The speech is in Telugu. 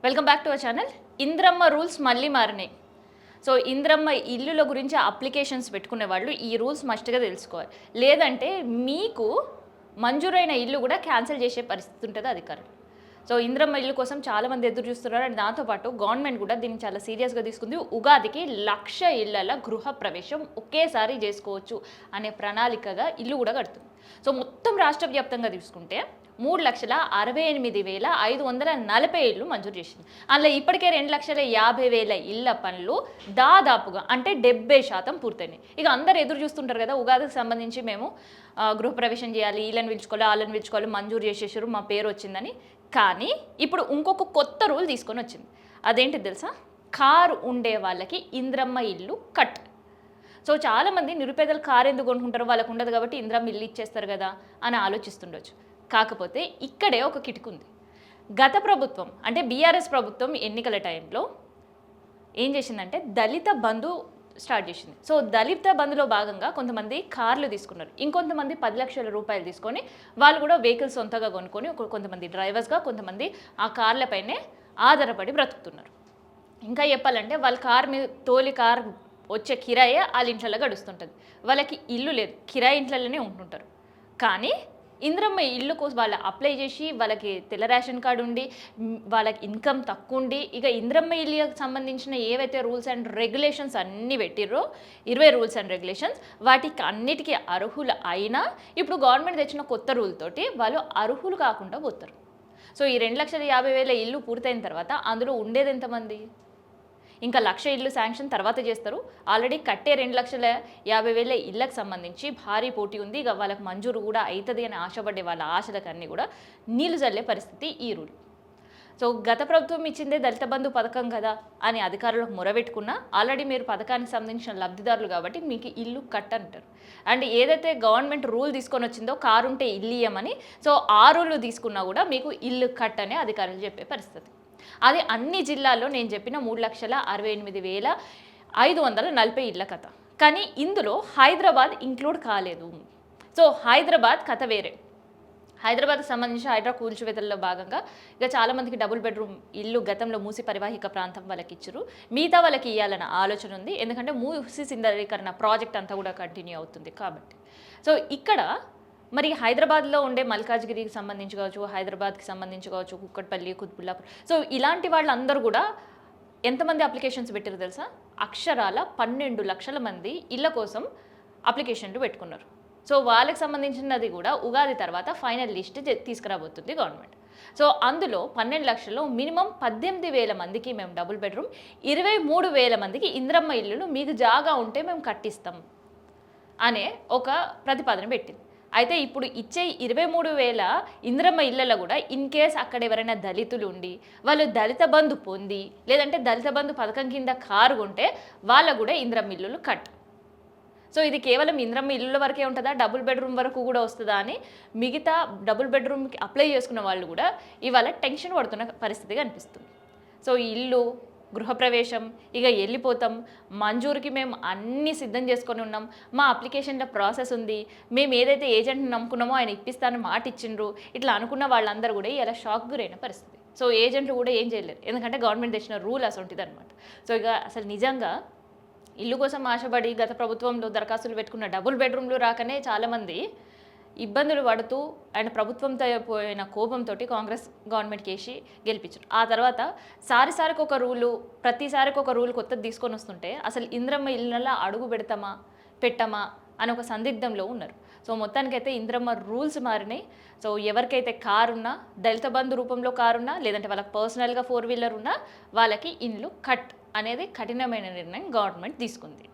Welcome back to our channel. Indiramma rules మళ్ళీ మారినాయి. సో ఇంద్రమ్మ ఇల్లుల గురించి అప్లికేషన్స్ పెట్టుకునే వాళ్ళు ఈ రూల్స్ మస్ట్గా తెలుసుకోవాలి. లేదంటే మీకు మంజూరైన ఇల్లు కూడా క్యాన్సిల్ చేసే పరిస్థితి ఉంటుంది అధికారులు. సో ఇంద్రమ్మ ఇల్లు కోసం చాలామంది ఎదురు చూస్తున్నారు. అండ్ దాంతోపాటు గవర్నమెంట్ కూడా దీన్ని చాలా సీరియస్గా తీసుకుంది. ఉగాదికి 1,00,000 ఇళ్ల గృహ ప్రవేశం ఒకేసారి చేసుకోవచ్చు అనే ప్రణాళికగా ఇల్లు కూడా కడుతుంది. సో మొత్తం రాష్ట్ర వ్యాప్తంగా తీసుకుంటే 3,68,540 ఇళ్ళు మంజూరు చేసింది. అందులో ఇప్పటికే 2,50,000 ఇళ్ల పనులు దాదాపుగా అంటే 70% పూర్తయినాయి. ఇక అందరు ఎదురు చూస్తుంటారు కదా, ఉగాదికి సంబంధించి మేము గృహప్రవేశం చేయాలి, వీళ్ళని పిలుచుకోవాలి, వాళ్ళని పిలుచుకోవాలి, మంజూరు చేసేసారు, మా పేరు వచ్చిందని. కానీ ఇప్పుడు ఇంకొక కొత్త రూల్ తీసుకొని వచ్చింది. అదేంటి తెలుసా? కారు ఉండే వాళ్ళకి ఇంద్రమ్మ ఇల్లు కట్. సో చాలామంది నిరుపేదలు కారు ఎందుకు కొనుక్కుంటారు, వాళ్ళకు ఉండదు కాబట్టి ఇంద్రమ్మ ఇల్లు ఇచ్చేస్తారు కదా అని ఆలోచిస్తుండొచ్చు. కాకపోతే ఇక్కడే ఒక కిటుకు ఉంది. గత ప్రభుత్వం అంటే బీఆర్ఎస్ ప్రభుత్వం ఎన్నికల టైంలో ఏం చేసిందంటే దళిత బంధు స్టార్ట్ చేసింది. సో దళిత బంధులో భాగంగా కొంతమంది కార్లు తీసుకున్నారు, ఇంకొంతమంది 10 లక్షల రూపాయలు తీసుకొని వాళ్ళు కూడా వెహికల్స్ సొంతగా కొనుక్కొని కొంతమంది డ్రైవర్స్గా, కొంతమంది ఆ కార్లపైనే ఆధారపడి బ్రతుకుతున్నారు. ఇంకా చెప్పాలంటే వాళ్ళ కార్ మీద తోలి కార్ వచ్చే కిరాయే వాళ్ళ ఇంట్లో గడుస్తుంటుంది. వాళ్ళకి ఇల్లు లేదు, కిరాయి ఇంట్లలోనే ఉంటుంటారు. కానీ ఇంద్రమ్మ ఇల్లు కోసం వాళ్ళు అప్లై చేసి వాళ్ళకి తెల్ల రేషన్ కార్డు ఉండి వాళ్ళకి ఇన్కమ్ తక్కువ ఉండి ఇక ఇంద్రమ్మ ఇల్లుకి సంబంధించిన ఏవైతే రూల్స్ అండ్ రెగ్యులేషన్స్ అన్నీ పెట్టిర్రో 20 రూల్స్ అండ్ రెగ్యులేషన్స్ వాటికి అన్నిటికీ అర్హులు అయినా ఇప్పుడు గవర్నమెంట్ తెచ్చిన కొత్త రూల్ తోటి వాళ్ళు అర్హులు కాకుండా పోతారు. సో ఈ 2,50,000 ఇల్లు పూర్తయిన తర్వాత అందులో ఉండేది ఎంతమంది? ఇంకా 1,00,000 ఇల్లు శాంక్షన్ తర్వాత చేస్తారు. ఆల్రెడీ కట్టే 2,50,000 ఇళ్ళకి సంబంధించి భారీ పోటీ ఉంది. ఇక వాళ్ళకి మంజూరు కూడా అవుతుంది అని ఆశపడే వాళ్ళ ఆశలకు అన్నీ కూడా నీళ్లు చల్లే పరిస్థితి ఈ రూల్. సో గత ప్రభుత్వం ఇచ్చిందే దళిత బంధు పథకం కదా అని అధికారులకు మొరబెట్టుకున్నా ఆల్రెడీ మీరు పథకానికి సంబంధించిన లబ్ధిదారులు కాబట్టి మీకు ఇల్లు కట్ అంటారు. అండ్ ఏదైతే గవర్నమెంట్ రూల్ తీసుకొని వచ్చిందో కారు ఉంటే ఇల్లు ఇయ్యమని, సో ఆ రూల్ తీసుకున్నా కూడా మీకు ఇల్లు కట్ అనే అధికారులు చెప్పే పరిస్థితి. అది అన్ని జిల్లాల్లో నేను చెప్పిన 3,68,540 ఇళ్ల కథ. కానీ ఇందులో హైదరాబాద్ ఇంక్లూడ్ కాలేదు. సో హైదరాబాద్ కథ వేరే. హైదరాబాద్కి సంబంధించి హైడ్రా కూల్చివేతల్లో భాగంగా ఇక చాలామందికి డబుల్ బెడ్రూమ్ ఇల్లు గతంలో మూసి పరివాహిక ప్రాంతం వాళ్ళకి ఇచ్చారు. మిగతా వాళ్ళకి ఇవ్వాలన్న ఆలోచన ఉంది, ఎందుకంటే మూసి సిందరీకరణ ప్రాజెక్ట్ అంతా కూడా కంటిన్యూ అవుతుంది కాబట్టి. సో ఇక్కడ మరి హైదరాబాద్లో ఉండే మల్కాజ్గిరికి సంబంధించి కావచ్చు, హైదరాబాద్కి సంబంధించి కావచ్చు, కుక్కట్పల్లి, కుత్బుల్లాపూర్, సో ఇలాంటి వాళ్ళందరూ కూడా ఎంతమంది అప్లికేషన్స్ పెట్టారు తెలుసా? అక్షరాల 12 లక్షల మంది ఇళ్ళ కోసం అప్లికేషన్లు పెట్టుకున్నారు. సో వాళ్ళకి సంబంధించినది కూడా ఉగాది తర్వాత ఫైనల్ లిస్ట్ తీసుకురాబోతుంది గవర్నమెంట్. సో అందులో 12 లక్షల్లో మినిమం 18,000 మందికి మేము డబుల్ బెడ్రూమ్, 23,000 మందికి ఇంద్రమ్మ ఇల్లును మీకు జాగా ఉంటే మేము కట్టిస్తాం అనే ఒక ప్రతిపాదన పెట్టింది. అయితే ఇప్పుడు ఇచ్చే 23,000 ఇంద్రమ్మ ఇళ్లలో కూడా ఇన్ కేస్ అక్కడ ఎవరైనా దళితులు ఉండి వాళ్ళు దళిత బంధు పొంది లేదంటే దళిత బంధు పథకం కింద కారు కొంటే వాళ్ళకు కూడా ఇంద్రమ్మ ఇల్లులు కట్. సో ఇది కేవలం ఇంద్రమ్మ ఇల్లుల వరకే ఉంటుందా, డబుల్ బెడ్రూమ్ వరకు కూడా వస్తుందా అని మిగతా డబుల్ బెడ్రూమ్కి అప్లై చేసుకున్న వాళ్ళు కూడా ఇవాళ టెన్షన్ పడుతున్న పరిస్థితి కనిపిస్తుంది. సో ఇల్లు గృహప్రవేశం ఇక వెళ్ళిపోతాం, మంజూరుకి మేము అన్నీ సిద్ధం చేసుకొని ఉన్నాం, మా అప్లికేషన్లో ప్రాసెస్ ఉంది, మేము ఏదైతే ఏజెంట్ని నమ్ముకున్నామో ఆయన ఇప్పిస్తానని మాట ఇచ్చిండ్రు, ఇట్లా అనుకున్న వాళ్ళందరూ కూడా ఇలా షాక్ గురైన పరిస్థితి. సో ఏజెంట్లు కూడా ఏం చేయలేరు, ఎందుకంటే గవర్నమెంట్ తెచ్చిన రూల్ అసొంటిది అనమాట. సో ఇక అసలు నిజంగా ఇల్లు కోసం ఆశపడి గత ప్రభుత్వంలో దరఖాస్తులు పెట్టుకున్న డబుల్ బెడ్రూమ్లు రాకనే చాలామంది ఇబ్బందులు పడుతూ అండ్ ప్రభుత్వంతో పోయిన కోపంతో కాంగ్రెస్ గవర్నమెంట్కి వేసి గెలిపించారు. ఆ తర్వాత సారిసారికి ఒక రూలు, ప్రతిసారికి ఒక రూల్ కొత్తది తీసుకొని వస్తుంటే అసలు ఇంద్రమ్మ ఇళ్ళల్లో అడుగు పెట్టమా అని ఒక సందిగ్ధంలో ఉన్నారు. సో మొత్తానికైతే ఇంద్రమ్మ రూల్స్ మారినాయి. సో ఎవరికైతే కారు ఉన్నా, దళిత బంధు రూపంలో కారున్నా, లేదంటే వాళ్ళకి పర్సనల్గా 4 వీలర్ ఉన్నా వాళ్ళకి ఇండ్లు కట్ అనేది కఠినమైన నిర్ణయం గవర్నమెంట్ తీసుకుంది.